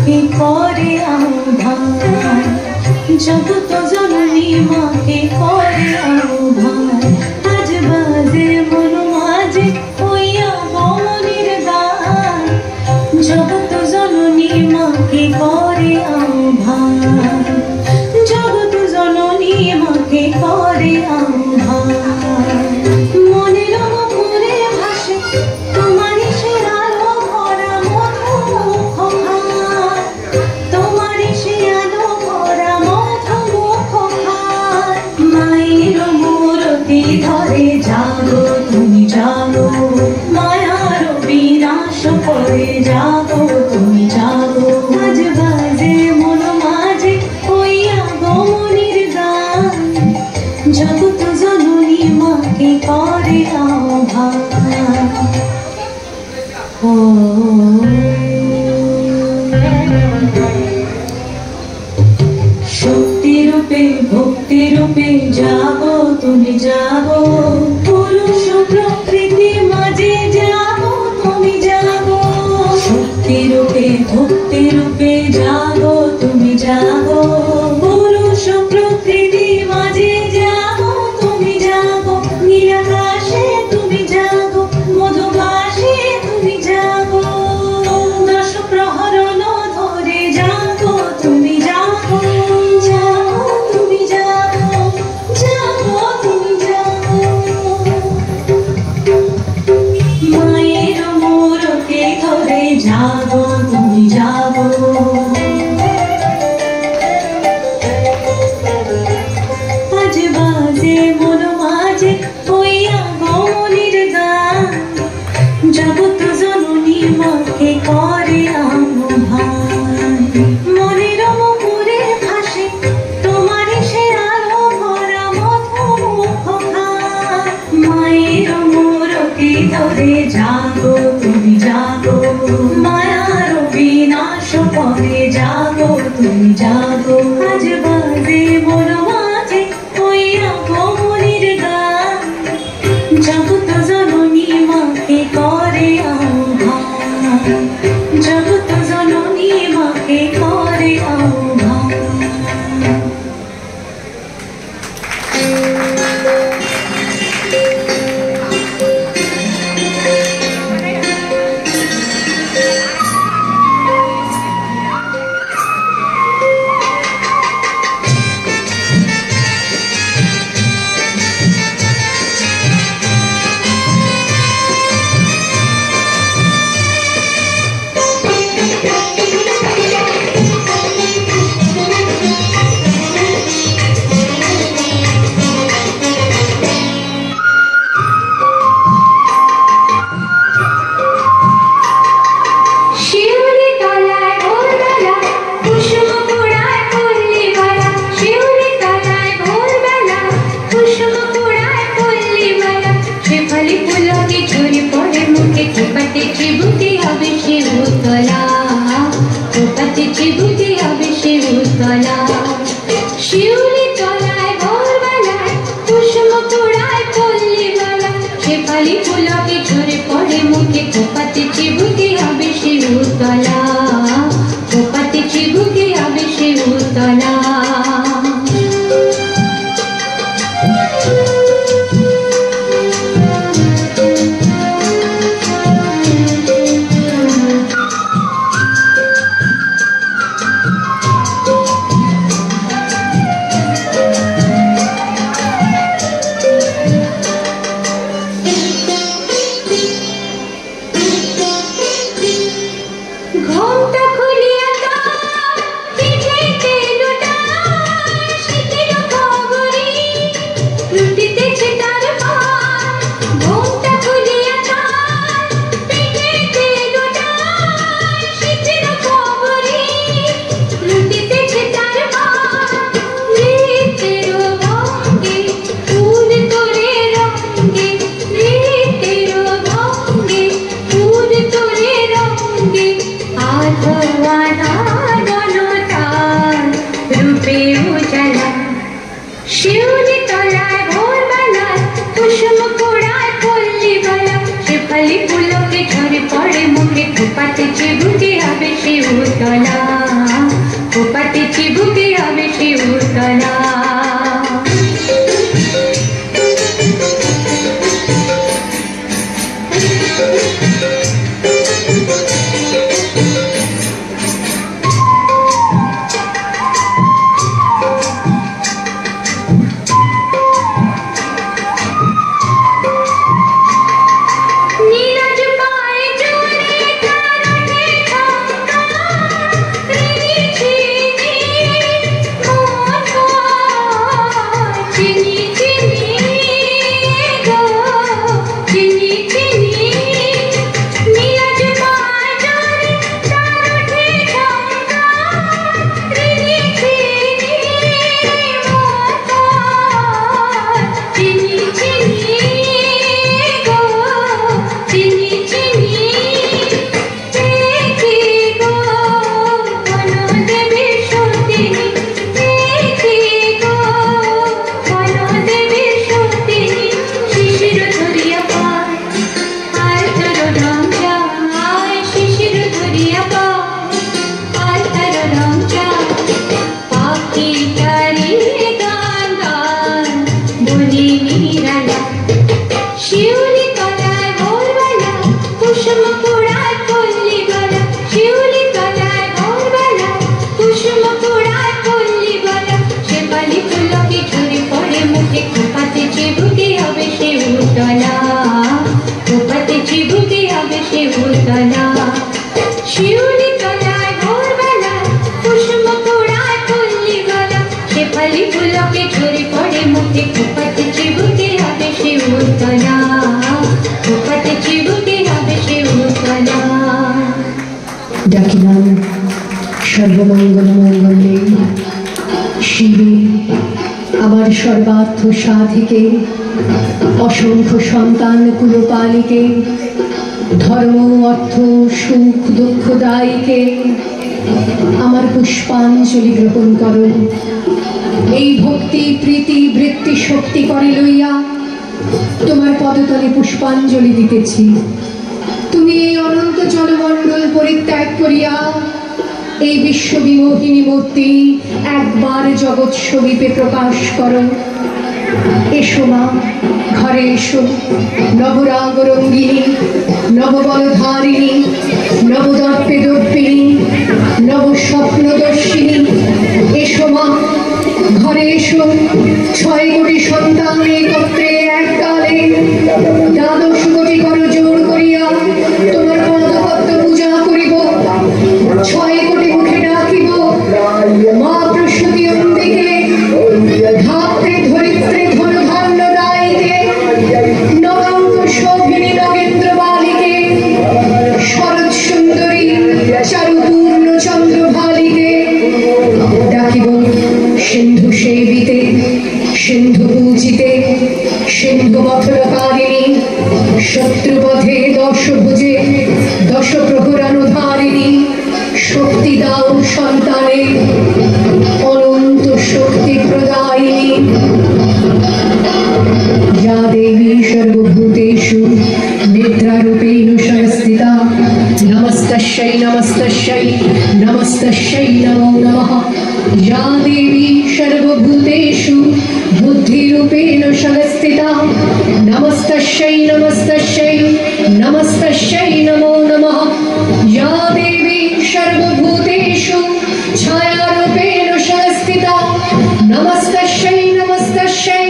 के करे आह्वान जगत जननी माँ के करे आह्वान आज बाजे मन माझे हইয়া গমনের গান जगत जननी माँ के करे आह्वान जगत जननी माँ के करे आह्वान মনের মুখে ভাসে তোমারই সে আলো ভরা মধুমুখ ভার তোমারই সে আলো ভরা মধুমুখ ভার মায়ের মূরতি ধরে জাগো তুমি জাগো মায়ার বিনাশ করে জাগো তুমি জাগো আজ বাজে মন মাঝে হইয়া গমনের গান जगत जननी माँ के करे आह्वान शक्ति रूपे भक्ति रूपे जागो तुमी जागो पुरुष प्रकृति माझे जागो तुमी जागो शक्ति रूपे भक्ति रूपे जागो तुमी जागो पुरुष प्रकृति माझे जागो तुमी जागो नीलाकाशे तुमी जागो मधुभाषे तुमी जागो दश प्रहरण धरे जागो तुमी जागो जागो तुमी जागो जागो तुमी जागो मायेर मूरति धरे जागो तुमी जागो जगत जननी माँ के करे आह्वान মনের মুখে ভাসে তোমারই সে আলো ভরা মধুমুখ ভার মায়ের মূরতি ধরে জাগো তুমি জাগো মায়ার বিনাশ করে জাগো তুমি জাগো আজ বাজে মন মাঝে হইয়া গমনের গান जगत जननी माँ के करे आह्वान जगत जननी माँ के करे आह्वान कुसुम कुड़ाय पल्ली वाला, से फली फूलों के झरे पड़े मुख मुझे खोपाते चिबुके आवे शिवतला खोपाते चिबुके आवे शिवतला ডাকিলাম সর্বমঙ্গল মঙ্গলে শিবে আমার সর্বার্থ সাধিকে অসংখ্য সন্তান কুলপালিকে ধর্ম অর্থ সুখ দুঃখদায়ীকে আমার পুষ্পাঞ্জলি গ্রহণ করো। এই ভক্তি প্রীতি বৃত্তি শক্তি করে লইয়া তোমার পদতলে পুষ্পাঞ্জলি দিতেছি। তুমি এই অনন্ত জলমণ্ডল পরিত্যাগ করিয়া এই বিশ্ববিমোহিনী মূর্তি একবার জগৎ সমীপে প্রকাশ করো। এসো মা, ঘরে এসো। নবরাগ রঙ্গিনী, নববলধারিণী, নবদর্পে দর্পিণী, নবস্বপ্নদর্শিনী, এসো মা, ঘরে এসো। 6 কোটি সন্তান একত্রে এককালে দ্বাদশ কোটি কর জোর করিয়া তোমার পদপদ্ম পূজা করিব। 6 কোটি মুখে ডাকিব মা প্রসূতি অম্বিকে, ধাত্রে ধরিত্রে ধনধান্য দায়িকে, নগাঙ্গ শোভিনী নগেন্দ্র বালিকে, শরৎ সুন্দরী চারুপূর্ণ চন্দ্রভালিকে ডাকিব। সিন্ধু সেবিতে, সিন্ধু পূজিতে, সিন্ধু মথরকারিণী, শত্রুপথে দশভুজে দশ প্রহরানুধারিণী, শক্তি দাও সন্তানে অনন্ত শক্তি প্রদায়িনী। या देवी सर्वभूतेषु निद्रारूपेण संस्थिता नमस्तस्यै नमस्तस्यै नमस्तस्यै नमो नमः। या देवी सर्वभूतेषु बुद्धिरूपेण संस्थिता नमस्तस्यै नमस्तस्यै नमस्तस्यै नमो नमः। या देवी सर्वभूतेषु छायारूपेण संस्थिता नमस्तस्यै नमस्तस्यै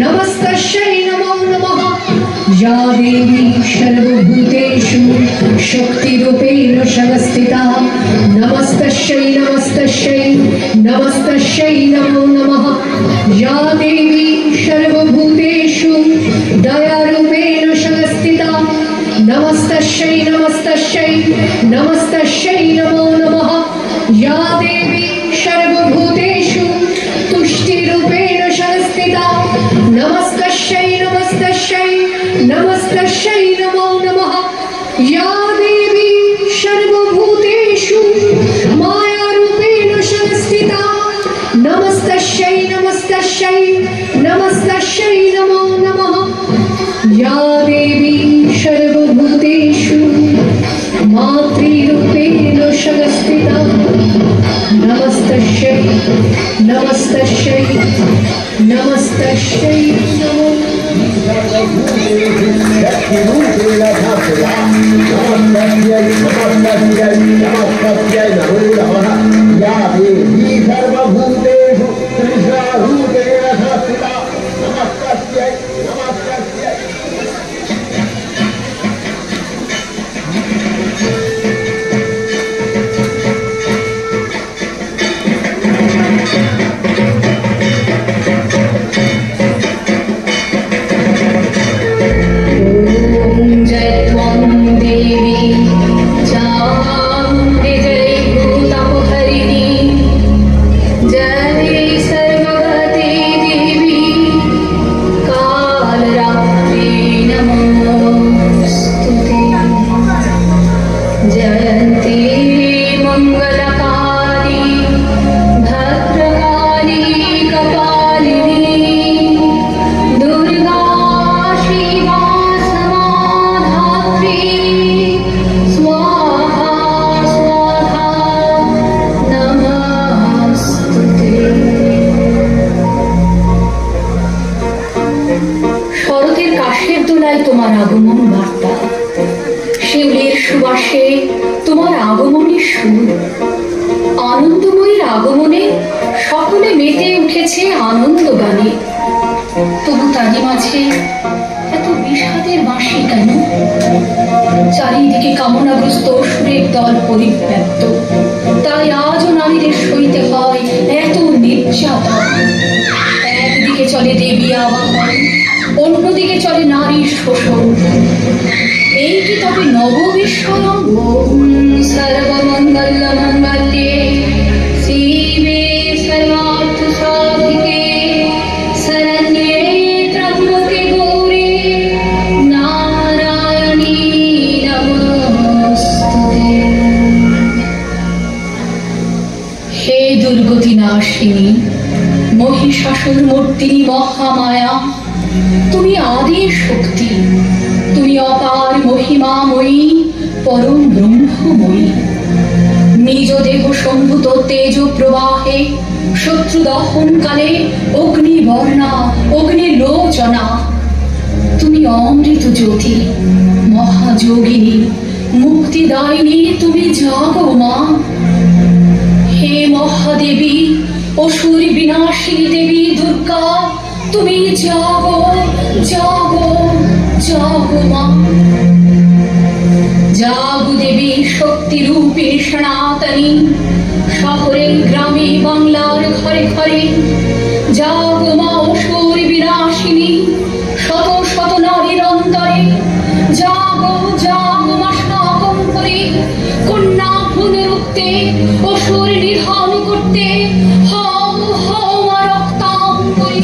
नमस्तस्यै नमो नमः। या देवी सर्वभूतेषु शक्तिरूपेण संस्थिता नमस्तस्यै नमस्तस्यै नमस्तस्यै नमो नमः। या देवी सर्वभूतेषु दयारूपेण संस्थिता नमस्तस्यै नमस्तस्यै नमस्तस्यै नमो नमः। या देवी सर्वभूतेषु तुष्टिरूपेण संस्थिता नमस्तस्यै नमस्तस्यै नमस्तस्यै नमो नमः। या देवी सर्वभूतेषु मायारूपेण संस्थिता नमस्तस्यै नमस्तस्यै नमस्तस्यै नमो नमः। या देवी सर्वभूतेषु नमस्तस्यै नमस्तस्यै नमो তোমার আগমন বার্তা, শিউলির সুবাসে তোমার আগমনের সুর, আনন্দময়ীর আগমনে সকলে মেতে উঠেছে আনন্দ গানে। তবু তারই মাঝে এত বিষাদের বাঁশি কেন? চারিদিকে কামনাগ্রস্ত অসুরের দল পরিব্যাপ্ত, তাই আজও নারীদের সইতে হয় এত নির্যাতন। একদিকে চলে দেবী আবাহন, অন্যদিকে চলে নারীর শোষণ। এই কি তবে নববিস্মরণ? সর্বমঙ্গল মঙ্গলে শিবে সর্বার্থ সাধিকে শরণ্যে ত্র্যম্বকে গৌরী নারায়ণী নমস্তুতে। হে দুর্গতি নাশিনী, মহিষাসুর মূর্তিনি মহামায়া, তুমি আদি শক্তি, তুমি অপার মহিমাময়ী, পরম ব্রহ্মময়ী। নিজ দেহ সম্ভূত তেজ প্রবাহে শত্রু দহন কালে অগ্নিবর্ণা অগ্নিলোচনা, তুমি অমৃত জ্যোতি মহাযোগিনী মুক্তিদায়িনী, তুমি জাগো মা। হে মহাদেবী অসুর বিনাশিনী দেবী দুর্গা, তুমি জাগো জাগো জাগো মা। জাগো দেবী শক্তি রূপে সনাতনী, শহরে গ্রামে বাংলার ঘরে ঘরে জাগো মা অসুর বিনাশিনী, শত শত নারীর অন্তরে জাগো জাগো মা শাকম্ভরী, কন্যা পুনরুক্তে অসুর নিধন করতে হও হও মা রক্তাম্বরী।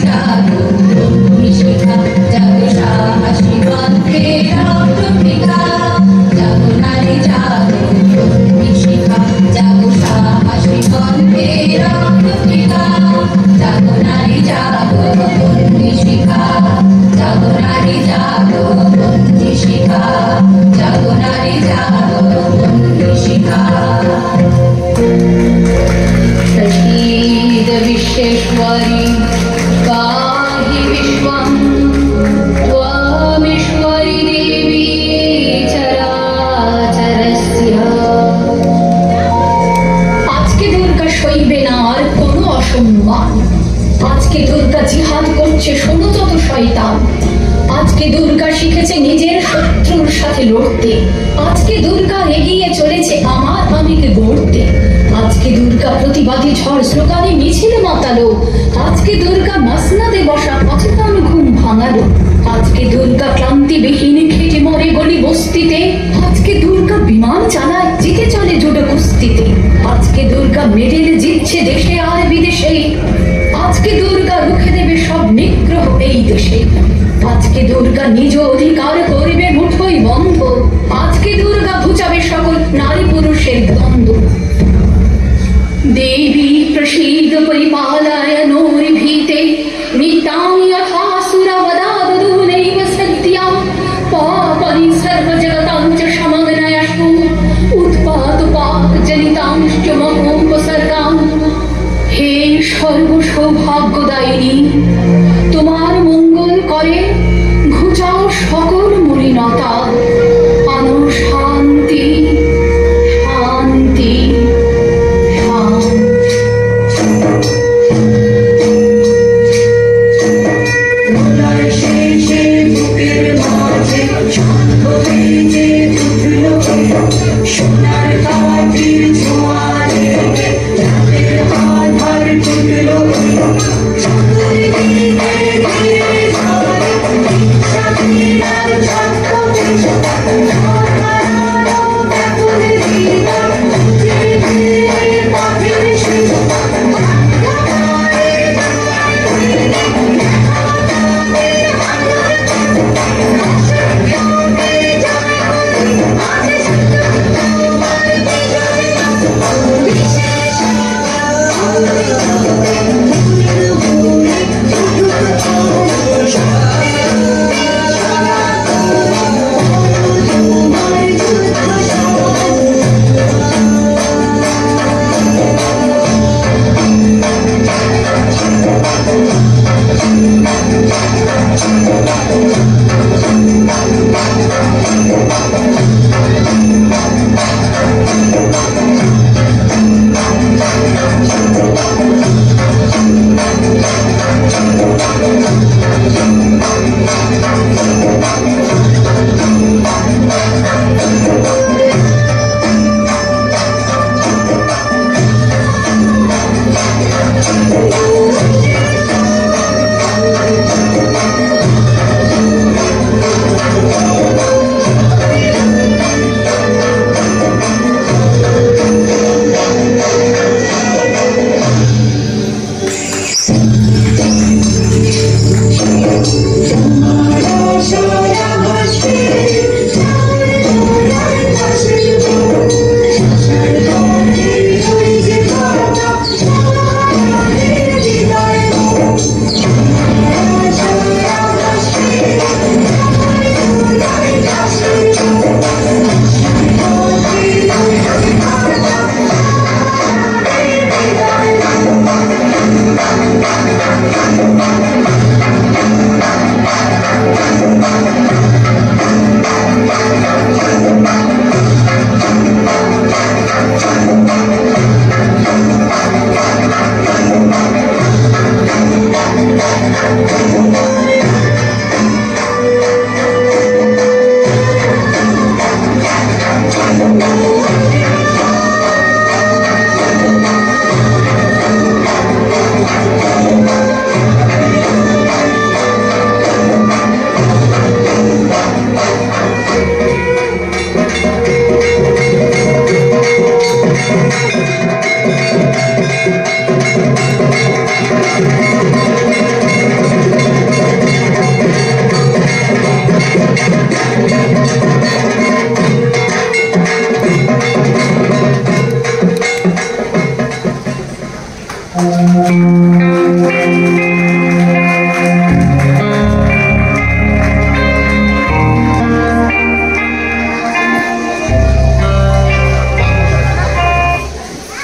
জাগো বন্দি শিখা, জাগো সাহসী গন্ধে রক্তপিতা, জাগো নারী জাগো বন্দি শিখা, জাগো সাহসী গন্ধে রক্তপিতা, জাগো নারী জাগো বন্দি শিখা, জাগো নারী জাগো বন্দি শিখা, জাগো নারী জাগো বন্দি শিখা। प्रसीद विश्वेश्वरी पाहि विश्वं त्वामीश्वरी देवी चराचरस्य। আজকে দুর্গা সইবে না আর কোনো অসম্মান, আজকে দুর্গা জিহাদ করছে শোনো যত শয়তান, আজকে দুর্গা শিখেছে নিজের শত্রুর সাথে লড়তে, আজকে দুর্গা এগিয়ে চলেছে আমার আমিকে গড়তে, আজকে দুর্গা প্রতিবাদী ঝড় স্লোগানে মিছিল মাতালো, আজকে দুর্গা মসনাদে বসা অচেতন ঘুম ভাঙালো, আজকে দুর্গা ক্লান্তিবিহীন খেটে মরে গলি বস্তিতে, আজকে দুর্গা বিমান চালায় জিতে চলে জুডো কুস্তিতে, আজকে দুর্গা মেডেল জিতছে দেশে আর বিদেশে, আজকে দুর্গা রুখে দেবে সব নিগ্রহ এই দেশে, আজকে দুর্গা নিজ অধিকার করবে মুঠোই বন্ধ, আজকে দুর্গা ঘুচাবে সকল নারী পুরুষের দ্বন্দ্ব। देवी प्रसीद परिपालय नोर्भीते नितां यथासुरवदादूनैव सत्यां पापनि सर्वजगतां च समग्नयशु उत्पातपाकजनितांश्च महोपसर्गां। हे সর্বসৌভাগ্যদায়িনী তোমার মঙ্গল করে ঘুচাও সকল মলিনতা, আনো শান্তি শান্তি। সোনার কাঠির ছোঁয়ারে রাতের আধার টুটলো, Thank you.